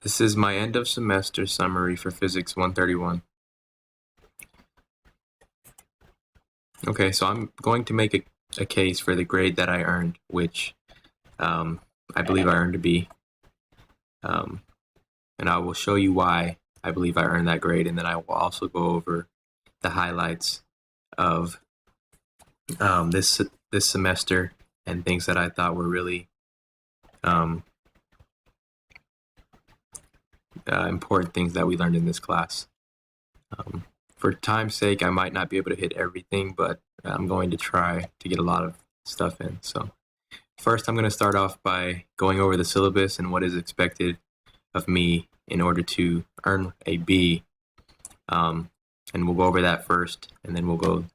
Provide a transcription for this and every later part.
This is my end of semester summary for Physics 131. Okay, so I'm going to make a case for the grade that I earned, which I believe I earned a B. And I will show you why I believe I earned that grade, and then I will also go over the highlights of this semester and things that I thought were really important things that we learned in this class. For time's sake, I might not be able to hit everything, but I'm going to try to get a lot of stuff in. So first, I'm going to start off by going over the syllabus and what is expected of me in order to earn a B. And we'll go over that first, and then we'll go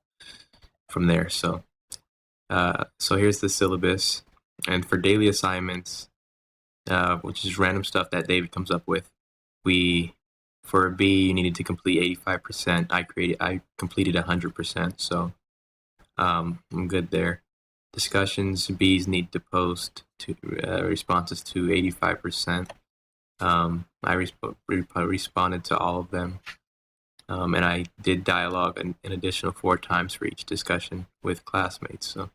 from there. So here's the syllabus. And for daily assignments, which is random stuff that David comes up with, for a B, you needed to complete 85%. I completed 100%, so I'm good there. Discussions, Bs need to post responses to 85%. I responded to all of them, and I did dialogue an additional 4 times for each discussion with classmates. So,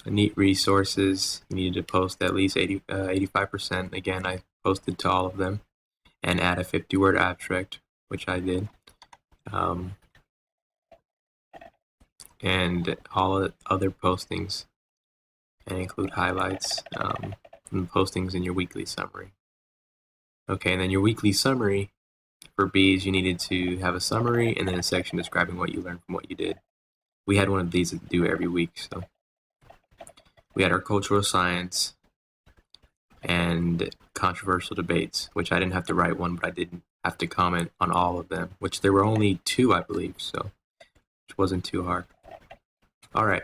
neat resources, you needed to post at least 85%. Again, I posted to all of them, and add a 50-word abstract, which I did. And all other postings, and include highlights and postings in your weekly summary. Okay, and then your weekly summary for Bs, you needed to have a summary and then a section describing what you learned from what you did. We had one of these to do every week. So we had our cultural science and controversial debates, which I didn't have to write one, but I didn't have to comment on all of them, which there were only 2, I believe, so which wasn't too hard. All right,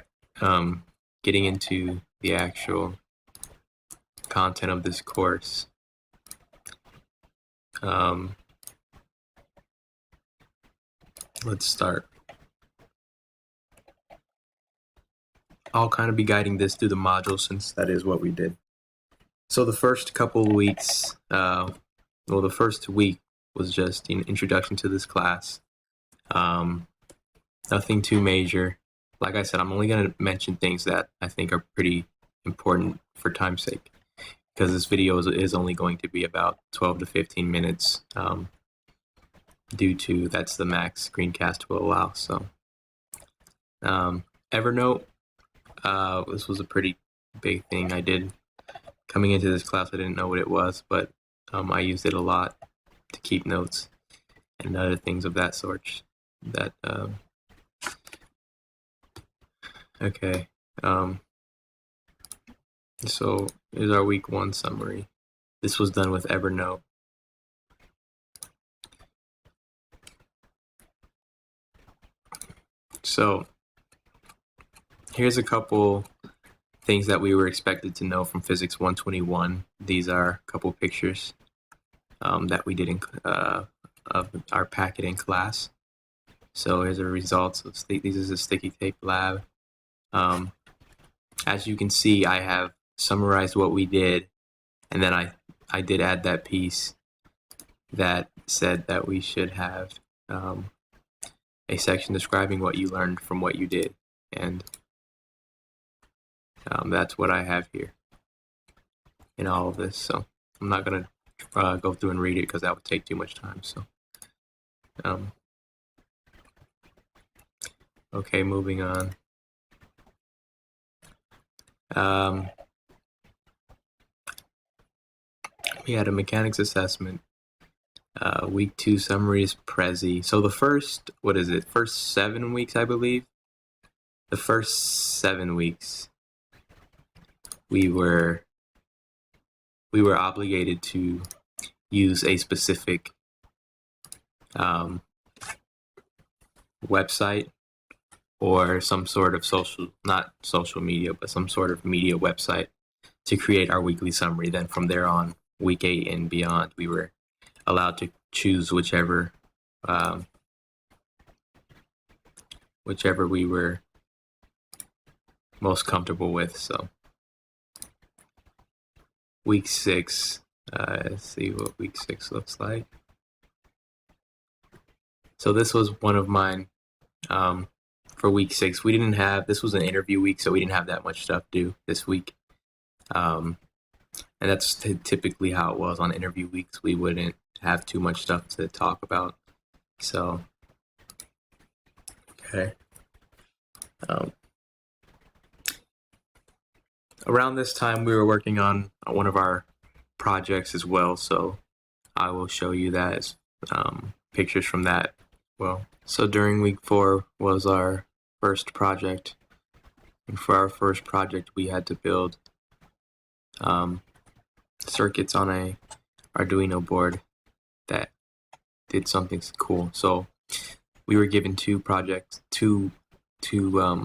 getting into the actual content of this course. Let's start. I'll kind of be guiding this through the module since that is what we did. So the first couple of weeks, the first week was just an introduction to this class. Nothing too major. Like I said, I'm only going to mention things that I think are pretty important for time's sake, because this video is only going to be about 12 to 15 minutes, due to that's the max screencast will allow. So Evernote, this was a pretty big thing I did. Coming into this class, I didn't know what it was, but I used it a lot to keep notes and other things of that sort. Okay. So here's our week 1 summary. This was done with Evernote. So here's a couple things that we were expected to know from Physics 121. These are a couple pictures that we did of our packet in class. So here's the results. This is a sticky tape lab. As you can see, I have summarized what we did, and then I did add that piece that said that we should have a section describing what you learned from what you did, and that's what I have here in all of this. So I'm not going to go through and read it because that would take too much time. So okay, moving on. We had a mechanics assessment. Week 2 summary is Prezi. So the first 7 weeks, I believe. The first 7 weeks, we were obligated to use a specific website or some sort of not social media, but some sort of media website to create our weekly summary. Then from there on, week 8 and beyond, we were allowed to choose whichever we were most comfortable with. So week 6, Let's see what week 6 looks like. So this was one of mine for week 6. This was an interview week, so we didn't have that much stuff due this week. And that's typically how it was on interview weeks. We wouldn't have too much stuff to talk about. So, okay. Around this time, we were working on one of our projects as well, so I will show you that as pictures from that. Well, so during week 4 was our first project, and for our first project, we had to build circuits on a Arduino board that did something cool. So we were given two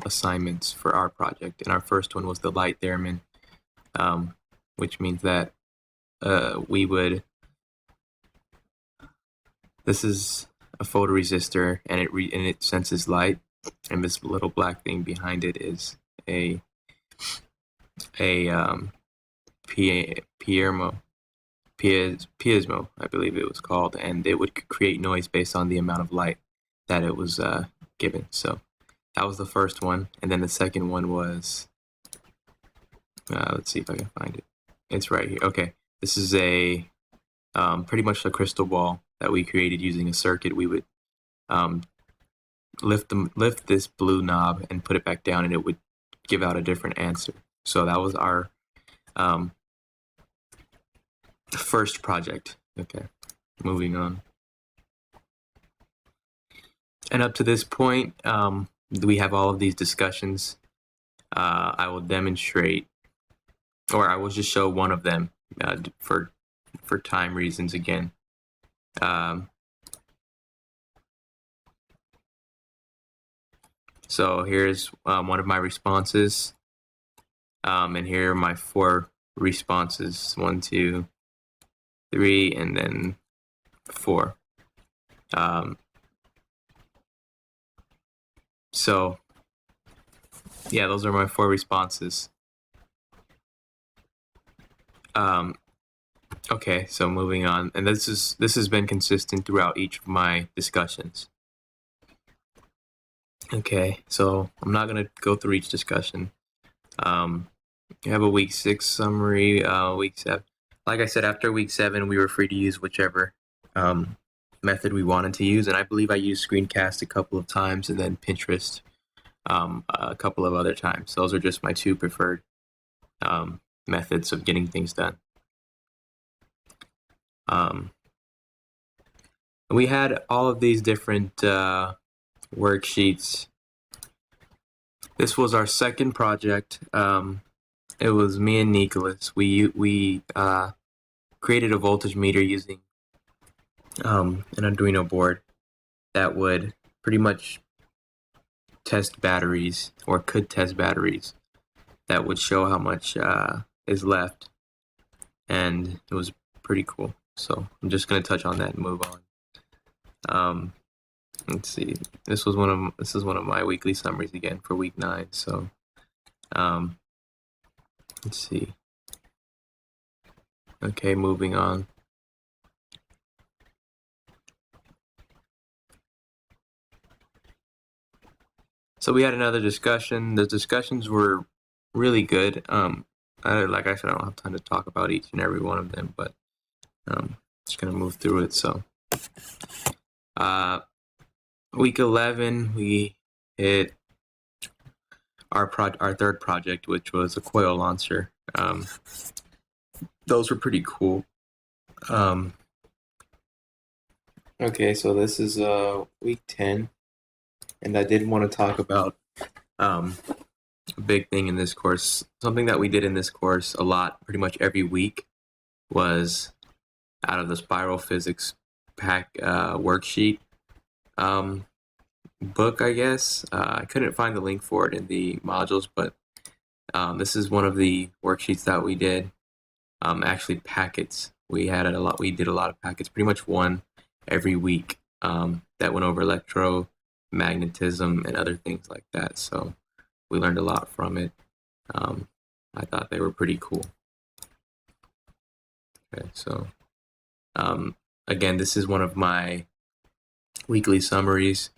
assignments for our project, and our first one was the light theremin, which means that this is a photoresistor, and it senses light, and this little black thing behind it is a Piezo, I believe it was called, and it would create noise based on the amount of light that it was given. So that was the first one, and then the second one was, let's see if I can find it. It's right here. Okay, this is a pretty much a crystal ball that we created using a circuit. We would lift this blue knob and put it back down, and it would give out a different answer. So that was our first project. Okay, moving on. And up to this point, we have all of these discussions. I will demonstrate, or I will just show one of them for time reasons again. So here's one of my responses, and here are my 4 responses: 1, 2, 3, and then 4. So yeah, those are my 4 responses. Okay, so moving on, and this has been consistent throughout each of my discussions. Okay, so I'm not gonna go through each discussion. You have a week 6 summary, week 7. Like I said, after week 7, we were free to use whichever method we wanted to use, and I believe I used Screencast a couple of times, and then Pinterest a couple of other times. Those are just my 2 preferred methods of getting things done. We had all of these different worksheets. This was our second project. It was me and Nicholas. We created a voltage meter using an Arduino board that would pretty much test batteries, or could test batteries, that would show how much is left, and it was pretty cool. So I'm just going to touch on that and move on. Let's see. This is one of my weekly summaries again for week 9. So let's see. Okay, moving on. So we had another discussion. The discussions were really good. Like I said, I don't have time to talk about each and every one of them, but just gonna move through it. So week 11, we hit our third project, which was a coil launcher. Those were pretty cool. Okay, so this is week 10, and I did want to talk about a big thing in this course. Something that we did in this course a lot, pretty much every week, was out of the Spiral Physics Pack worksheet book, I guess. I couldn't find the link for it in the modules, but this is one of the worksheets that we did. Actually, packets. We did a lot of packets, pretty much one every week, that went over electromagnetism and other things like that. So we learned a lot from it. I thought they were pretty cool. Okay, so again, this is one of my weekly summaries,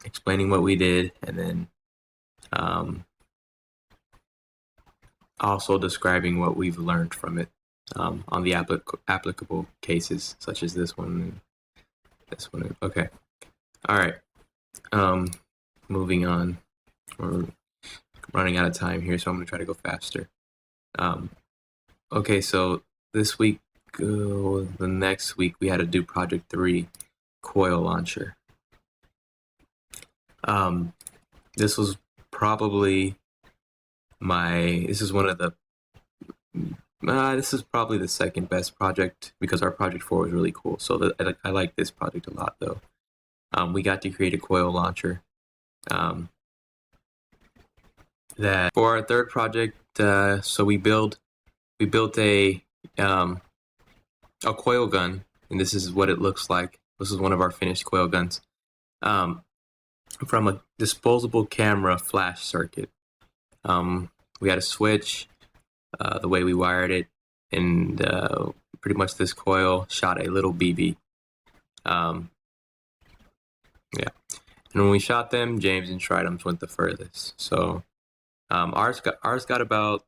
explaining what we did, and then also describing what we've learned from it on the applicable cases, such as this one and this one. Okay. All right. Moving on. We're running out of time here, so I'm going to try to go faster. Okay, so this week, the next week, we had to do Project 3, Coil Launcher. This was probably this is one of the, this is probably the second best project because our Project 4 was really cool. So I like this project a lot, though. We got to create a coil launcher. That for our third project, so we built a coil gun, and this is what it looks like. This is one of our finished coil guns, from a disposable camera flash circuit. We had a switch, the way we wired it, and pretty much this coil shot a little BB. Yeah, and when we shot them, James and Tridums went the furthest. So ours got about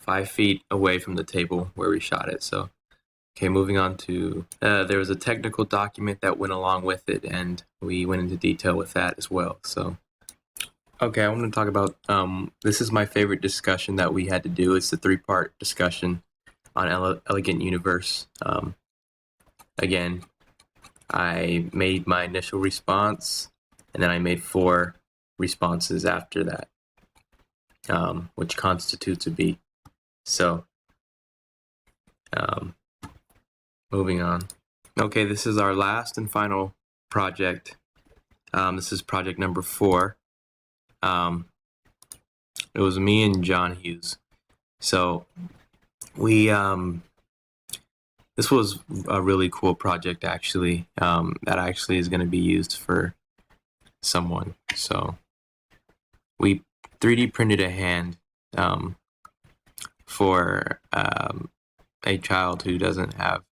5 feet away from the table where we shot it. So, okay, moving on to, there was a technical document that went along with it, and we went into detail with that as well. So, okay, I want to talk about, this is my favorite discussion that we had to do. It's the 3-part discussion on Elegant Universe. Again, I made my initial response, and then I made 4 responses after that, which constitutes a B. So, moving on. Okay, this is our last and final project. This is project number 4. It was me and John Hughes. So we, this was a really cool project actually, that actually is going to be used for someone. So we 3D printed a hand, for a child who doesn't have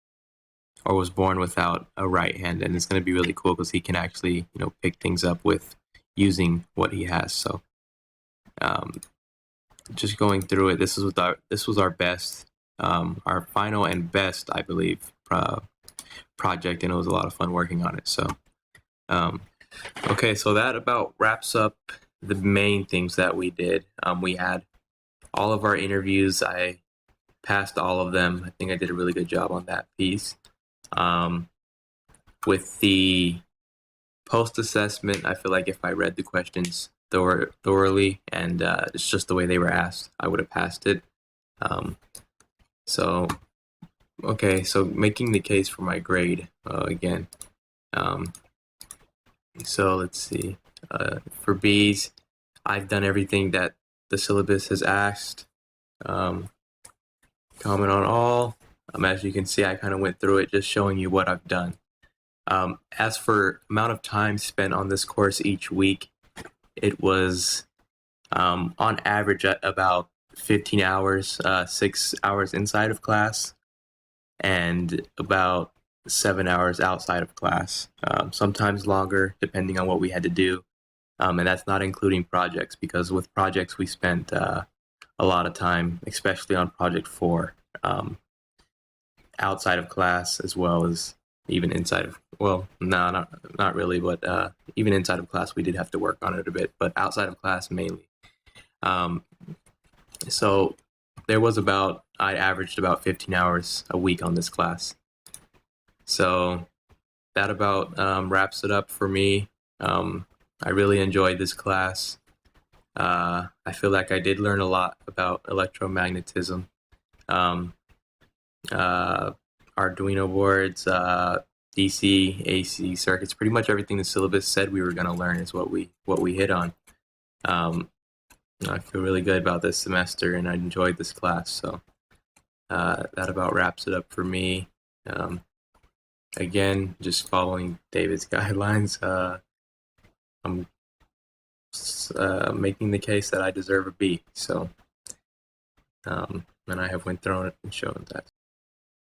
or was born without a right hand, and it's going to be really cool because he can actually, pick things up with using what he has. So just going through it, this was our best, our final and best, I believe, project, and it was a lot of fun working on it. So okay, so that about wraps up the main things that we did. We had all of our interviews. I passed all of them. I think I did a really good job on that piece. With the post-assessment, I feel like if I read the questions thoroughly and it's just the way they were asked, I would have passed it. So, okay, so making the case for my grade again. So let's see. For B's, I've done everything that the syllabus has asked. Comment on all. As you can see, I kind of went through it, just showing you what I've done. As for amount of time spent on this course each week, it was on average about 15 hours, 6 hours inside of class, and about 7 hours outside of class. Sometimes longer, depending on what we had to do. And that's not including projects, because with projects we spent a lot of time, especially on Project 4, outside of class, as well as even inside of, well, no, not really, but even inside of class we did have to work on it a bit, but outside of class mainly. So there was I averaged about 15 hours a week on this class. So that about wraps it up for me. I really enjoyed this class. I feel like I did learn a lot about electromagnetism, Arduino boards, DC, AC circuits. Pretty much everything the syllabus said we were going to learn is what we hit on. I feel really good about this semester, and I enjoyed this class. So that about wraps it up for me. Again, just following David's guidelines. I'm making the case that I deserve a B. So and I have went through it and shown that.